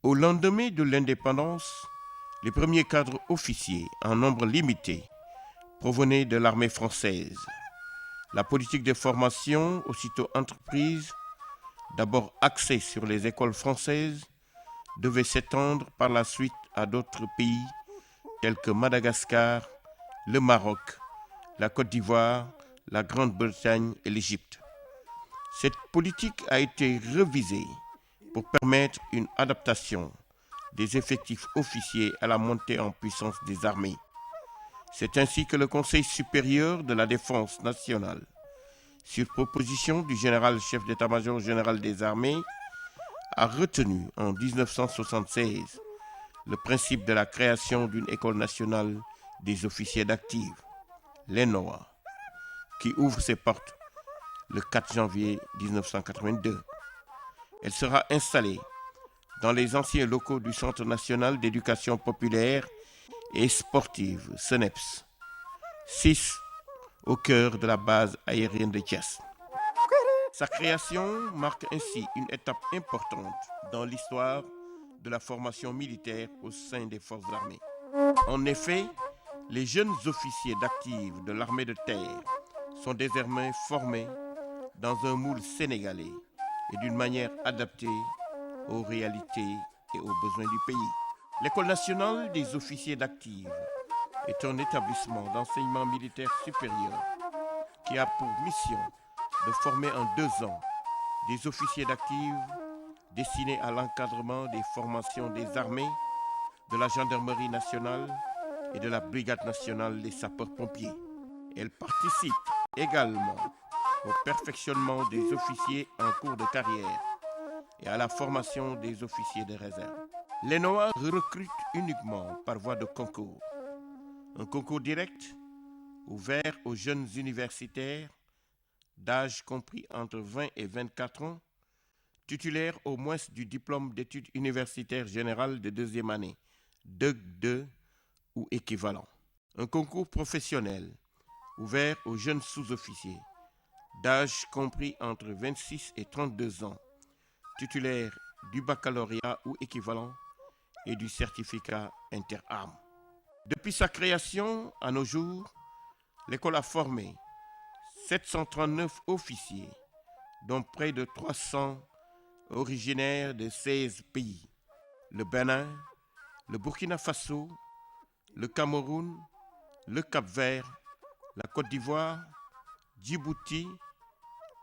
Au lendemain de l'indépendance, les premiers cadres officiers, en nombre limité, provenaient de l'armée française. La politique de formation, aussitôt entreprise, d'abord axée sur les écoles françaises, devait s'étendre par la suite à d'autres pays tels que Madagascar, le Maroc, la Côte d'Ivoire, la Grande-Bretagne et l'Égypte. Cette politique a été révisée pour permettre une adaptation des effectifs officiers à la montée en puissance des armées. C'est ainsi que le Conseil supérieur de la défense nationale, sur proposition du général chef d'état-major général des armées, a retenu en 1976 le principe de la création d'une école nationale des officiers d'active, l'ENOA, qui ouvre ses portes le 4 janvier 1982. Elle sera installée dans les anciens locaux du Centre national d'éducation populaire et sportive, CNEPS, 6 au cœur de la base aérienne de Thiès. Sa création marque ainsi une étape importante dans l'histoire de la formation militaire au sein des forces armées. En effet, les jeunes officiers d'active de l'armée de terre sont désormais formés dans un moule sénégalais et d'une manière adaptée aux réalités et aux besoins du pays. L'École nationale des officiers d'active est un établissement d'enseignement militaire supérieur qui a pour mission de former en 2 ans des officiers d'active destinés à l'encadrement des formations des armées, de la gendarmerie nationale et de la brigade nationale des sapeurs-pompiers. Elle participe également au perfectionnement des officiers en cours de carrière et à la formation des officiers de réserve. L'ENOA recrute uniquement par voie de concours. Un concours direct ouvert aux jeunes universitaires d'âge compris entre 20 et 24 ans, titulaires au moins du diplôme d'études universitaires générales de 2e année, DEUG 2 ou équivalent. Un concours professionnel ouvert aux jeunes sous-officiers d'âge compris entre 26 et 32 ans, titulaires du baccalauréat ou équivalent et du certificat interarmes. Depuis sa création à nos jours, l'école a formé 739 officiers, dont près de 300 originaires de 16 pays, le Bénin, le Burkina Faso, le Cameroun, le Cap-Vert, la Côte d'Ivoire, Djibouti,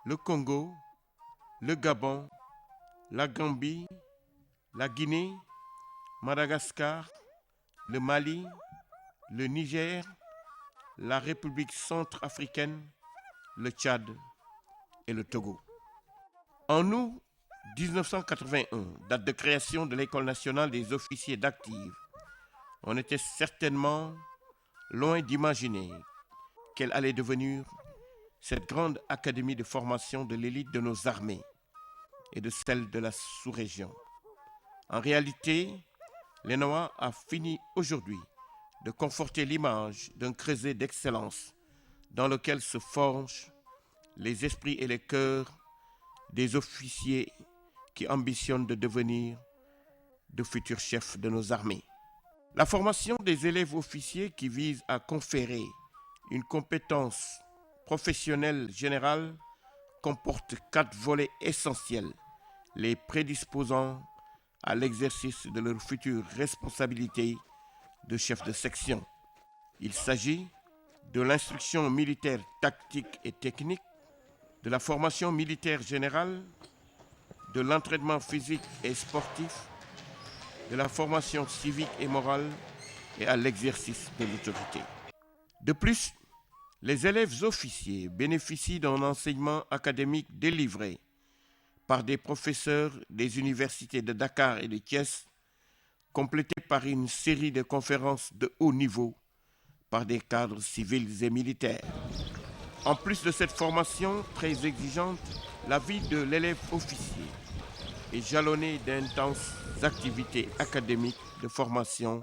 le Congo, le Gabon, la Gambie, la Guinée, Madagascar, le Mali, le Niger, la République centrafricaine, le Tchad et le Togo. En août 1981, date de création de l'École nationale des officiers d'active, on était certainement loin d'imaginer qu'elle allait devenir cette grande académie de formation de l'élite de nos armées et de celle de la sous-région. En réalité, l'ENOA a fini aujourd'hui de conforter l'image d'un creuset d'excellence dans lequel se forgent les esprits et les cœurs des officiers qui ambitionnent de devenir de futurs chefs de nos armées. La formation des élèves officiers qui vise à conférer une compétence professionnelle générale comporte 4 volets essentiels, les prédisposant à l'exercice de leurs futures responsabilités de chef de section. Il s'agit de l'instruction militaire tactique et technique, de la formation militaire générale, de l'entraînement physique et sportif, de la formation civique et morale et à l'exercice de l'autorité. De plus, les élèves officiers bénéficient d'un enseignement académique délivré par des professeurs des universités de Dakar et de Thiès, complété par une série de conférences de haut niveau par des cadres civils et militaires. En plus de cette formation très exigeante, la vie de l'élève officier est jalonnée d'intenses activités académiques de formation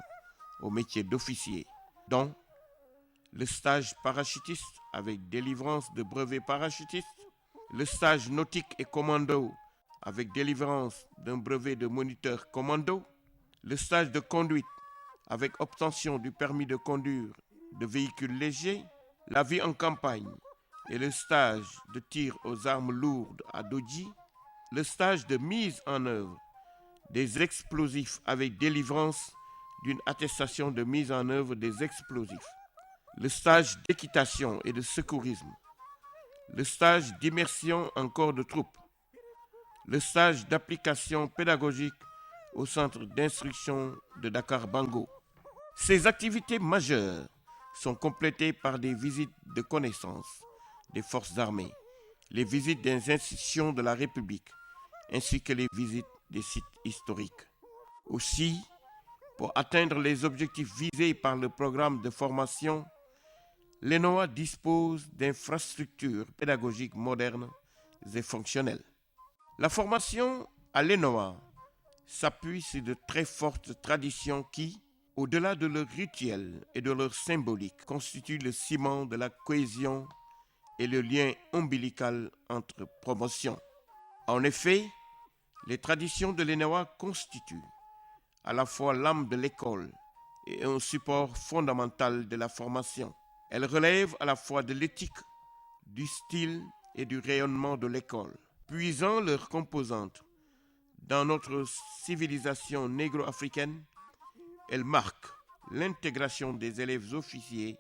au métier d'officier, dont le stage parachutiste avec délivrance de brevets parachutistes, le stage nautique et commando avec délivrance d'un brevet de moniteur commando, le stage de conduite avec obtention du permis de conduire de véhicules légers, la vie en campagne et le stage de tir aux armes lourdes à Dodji, le stage de mise en œuvre des explosifs avec délivrance d'une attestation de mise en œuvre des explosifs, le stage d'équitation et de secourisme, le stage d'immersion en corps de troupe, le stage d'application pédagogique au centre d'instruction de Dakar-Bango. Ces activités majeures sont complétées par des visites de connaissances des forces armées, les visites des institutions de la République, ainsi que les visites des sites historiques. Aussi, pour atteindre les objectifs visés par le programme de formation, l'ENOA dispose d'infrastructures pédagogiques modernes et fonctionnelles. La formation à l'ENOA s'appuie sur de très fortes traditions qui, au-delà de leur rituel et de leur symbolique, constituent le ciment de la cohésion et le lien ombilical entre promotions. En effet, les traditions de l'ENOA constituent à la fois l'âme de l'école et un support fondamental de la formation. Elles relèvent à la fois de l'éthique, du style et du rayonnement de l'école, puisant leurs composantes dans notre civilisation négro-africaine. Elles marquent l'intégration des élèves officiers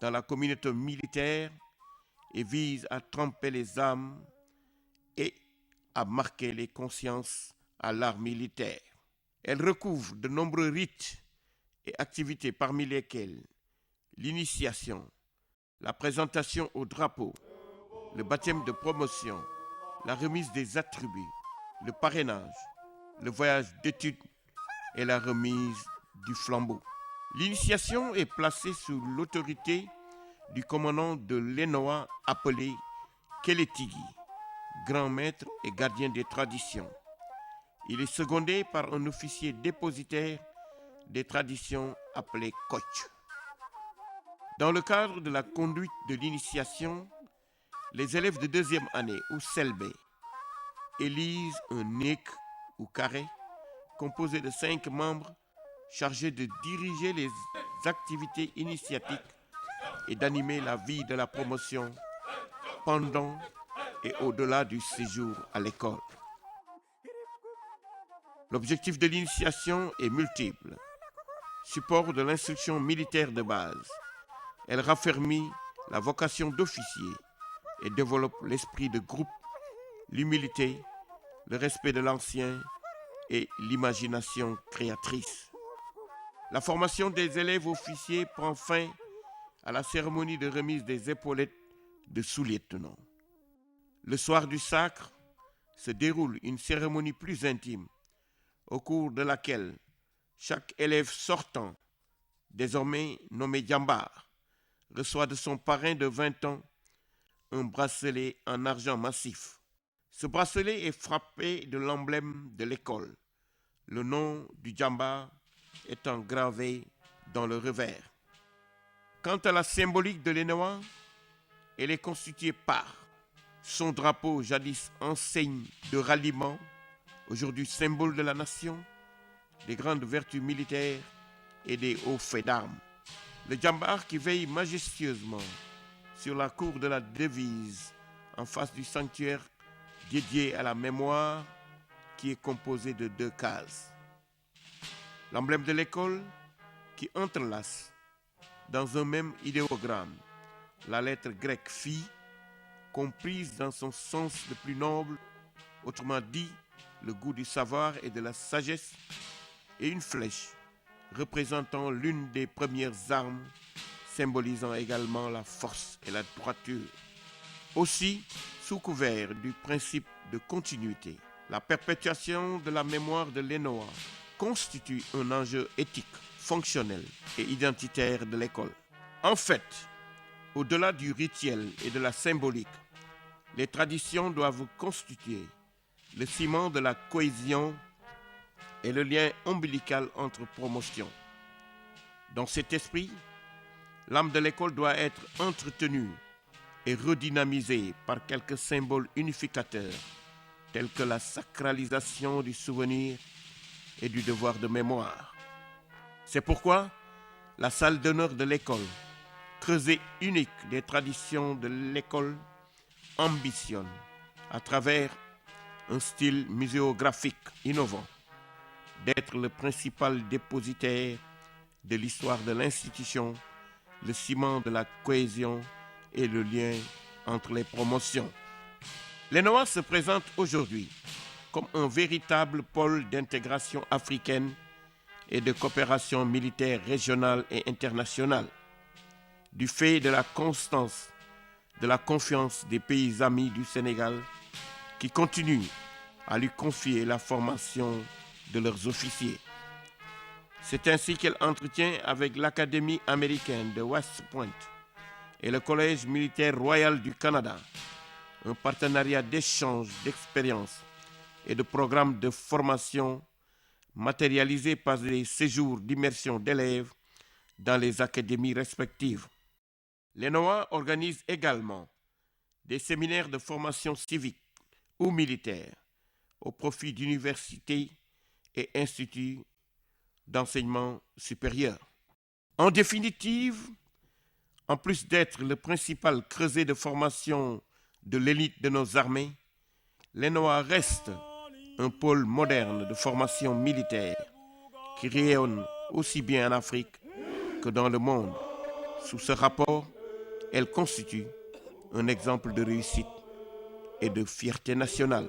dans la communauté militaire et visent à tremper les âmes et à marquer les consciences à l'art militaire. Elle recouvre de nombreux rites et activités parmi lesquelles l'initiation, la présentation au drapeau, le baptême de promotion, la remise des attributs, le parrainage, le voyage d'études et la remise du flambeau. L'initiation est placée sous l'autorité du commandant de l'ENOA appelé Keletigui, grand maître et gardien des traditions. Il est secondé par un officier dépositaire des traditions appelé coach. Dans le cadre de la conduite de l'initiation, les élèves de deuxième année ou Selbé élisent un NEC ou carré composé de 5 membres chargés de diriger les activités initiatiques et d'animer la vie de la promotion pendant et au-delà du séjour à l'école. L'objectif de l'initiation est multiple. Support de l'instruction militaire de base, elle raffermit la vocation d'officier et développe l'esprit de groupe, l'humilité, le respect de l'ancien et l'imagination créatrice. La formation des élèves officiers prend fin à la cérémonie de remise des épaulettes de sous-lieutenant. Le soir du sacre se déroule une cérémonie plus intime, au cours de laquelle chaque élève sortant, désormais nommé Djambar, reçoit de son parrain de 20 ans un bracelet en argent massif. Ce bracelet est frappé de l'emblème de l'école, le nom du Djambar étant gravé dans le revers. Quant à la symbolique de l'ENOA, elle est constituée par son drapeau, jadis enseigne de ralliement, aujourd'hui symbole de la nation, des grandes vertus militaires et des hauts faits d'armes. Le Djambar qui veille majestueusement sur la cour de la devise en face du sanctuaire dédié à la mémoire qui est composé de 2 cases. L'emblème de l'école qui entrelace dans un même idéogramme la lettre grecque phi, comprise dans son sens le plus noble, autrement dit le goût du savoir et de la sagesse, et une flèche représentant l'une des premières armes, symbolisant également la force et la droiture. Aussi, sous couvert du principe de continuité, la perpétuation de la mémoire de l'ENOA constitue un enjeu éthique, fonctionnel et identitaire de l'école. En fait, au-delà du rituel et de la symbolique, les traditions doivent constituer le ciment de la cohésion et le lien ombilical entre promotions. Dans cet esprit, l'âme de l'école doit être entretenue et redynamisée par quelques symboles unificateurs telles que la sacralisation du souvenir et du devoir de mémoire. C'est pourquoi la salle d'honneur de l'école, creuset unique des traditions de l'école, ambitionne, à travers un style muséographique innovant, d'être le principal dépositaire de l'histoire de l'institution, le ciment de la cohésion et le lien entre les promotions. L'ENOA se présente aujourd'hui comme un véritable pôle d'intégration africaine et de coopération militaire régionale et internationale, du fait de la constance, de la confiance des pays amis du Sénégal qui continuent à lui confier la formation de leurs officiers. C'est ainsi qu'elle entretient avec l'Académie américaine de West Point et le Collège militaire royal du Canada un partenariat d'échange d'expériences et de programmes de formation matérialisés par des séjours d'immersion d'élèves dans les académies respectives. L'ENOA organise également des séminaires de formation civique ou militaire au profit d'universités et instituts d'enseignement supérieur. En définitive, en plus d'être le principal creuset de formation de l'élite de nos armées, l'ENOA reste un pôle moderne de formation militaire qui rayonne aussi bien en Afrique que dans le monde. Sous ce rapport, elle constitue un exemple de réussite et de fierté nationale.